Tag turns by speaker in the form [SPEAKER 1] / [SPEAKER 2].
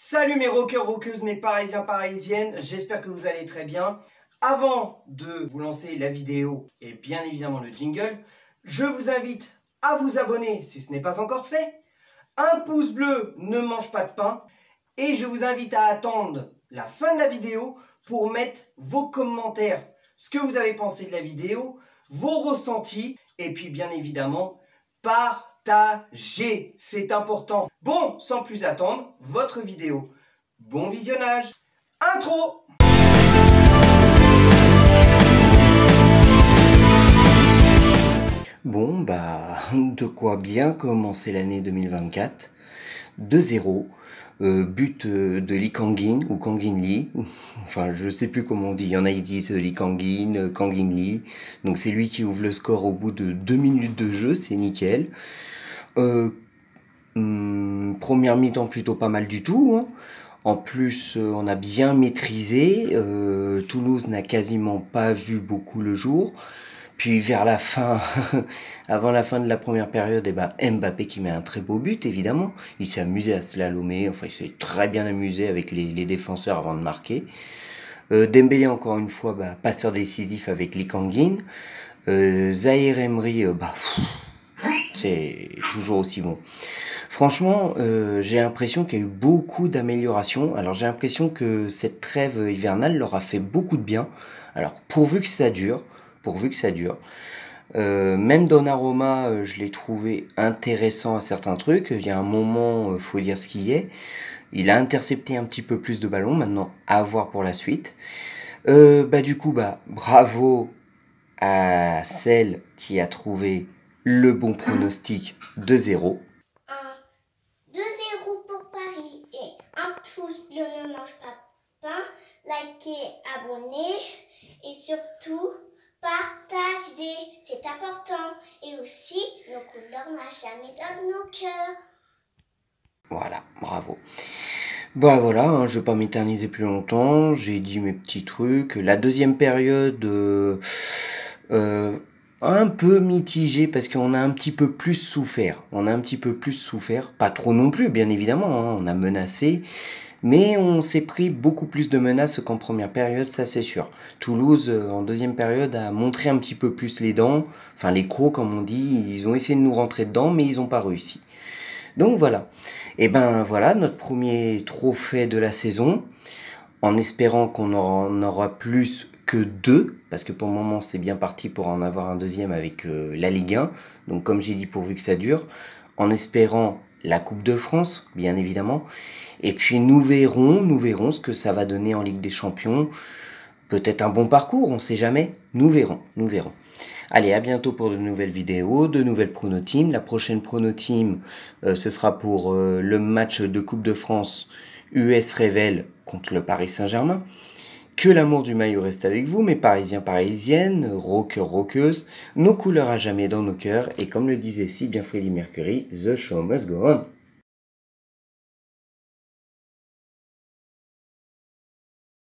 [SPEAKER 1] Salut mes rockers, rockeuses, mes parisiens, parisiennes, j'espère que vous allez très bien. Avant de vous lancer la vidéo et bien évidemment le jingle, je vous invite à vous abonner si ce n'est pas encore fait. Un pouce bleu ne mange pas de pain. Et je vous invite à attendre la fin de la vidéo pour mettre vos commentaires, ce que vous avez pensé de la vidéo, vos ressentis et puis bien évidemment, partagez, c'est important. Bon, sans plus attendre, votre vidéo. Bon visionnage. Intro. Bon, de quoi bien commencer l'année 2024. 2-0. But de Lee Kang-in ou Kang-in Lee, enfin je sais plus comment on dit, il y en a qui disent Lee Kang-in, Kang-in Lee, donc c'est lui qui ouvre le score au bout de 2 minutes de jeu, c'est nickel. Première mi-temps plutôt pas mal du tout, hein. En plus on a bien maîtrisé, Toulouse n'a quasiment pas vu beaucoup le jour. Puis vers la fin, avant la fin de la première période, Mbappé qui met un très beau but, évidemment. Il s'est amusé à slalomer, enfin il s'est très bien amusé avec les défenseurs avant de marquer. Dembélé encore une fois, passeur décisif avec Lee Kang-in. Zahir Emery, c'est toujours aussi bon. Franchement, j'ai l'impression qu'il y a eu beaucoup d'améliorations. Alors j'ai l'impression que cette trêve hivernale leur a fait beaucoup de bien. Alors pourvu que ça dure. Même Donnarumma, je l'ai trouvé intéressant à certains trucs. Il y a un moment, faut dire ce qu'il y est. Il a intercepté un petit peu plus de ballons. Maintenant, à voir pour la suite. Du coup, bravo à celle qui a trouvé le bon pronostic de 0.
[SPEAKER 2] 2-0 pour Paris et un pouce bleu ne mange pas de pain. Likez, abonnez et surtout partagez, c'est important. Et aussi, nos couleurs n'a jamais dans nos cœurs.
[SPEAKER 1] Voilà, bravo. Voilà, hein, je vais pas m'éterniser plus longtemps, j'ai dit mes petits trucs. La deuxième période, un peu mitigée parce qu'on a un petit peu plus souffert. Pas trop non plus, bien évidemment, hein, on a menacé. Mais on s'est pris beaucoup plus de menaces qu'en première période, ça c'est sûr. Toulouse, en deuxième période, a montré un petit peu plus les dents. Enfin, les crocs, comme on dit. Ils ont essayé de nous rentrer dedans, mais ils n'ont pas réussi. Donc voilà. Et voilà, notre premier trophée de la saison. En espérant qu'on en aura plus que 2. Parce que pour le moment, c'est bien parti pour en avoir un deuxième avec la Ligue 1. Donc comme j'ai dit, pourvu que ça dure. En espérant la Coupe de France, bien évidemment. Et puis nous verrons ce que ça va donner en Ligue des Champions. Peut-être un bon parcours, on ne sait jamais. Nous verrons. Allez, à bientôt pour de nouvelles vidéos, de nouvelles pronoteams. La prochaine pronoteam, ce sera pour le match de Coupe de France US Revel contre le Paris Saint-Germain. Que l'amour du maillot reste avec vous, mes parisiens, parisiennes, rockers, rockeuses, nos couleurs à jamais dans nos cœurs. Et comme le disait si bien Freddie Mercury, The show must go on.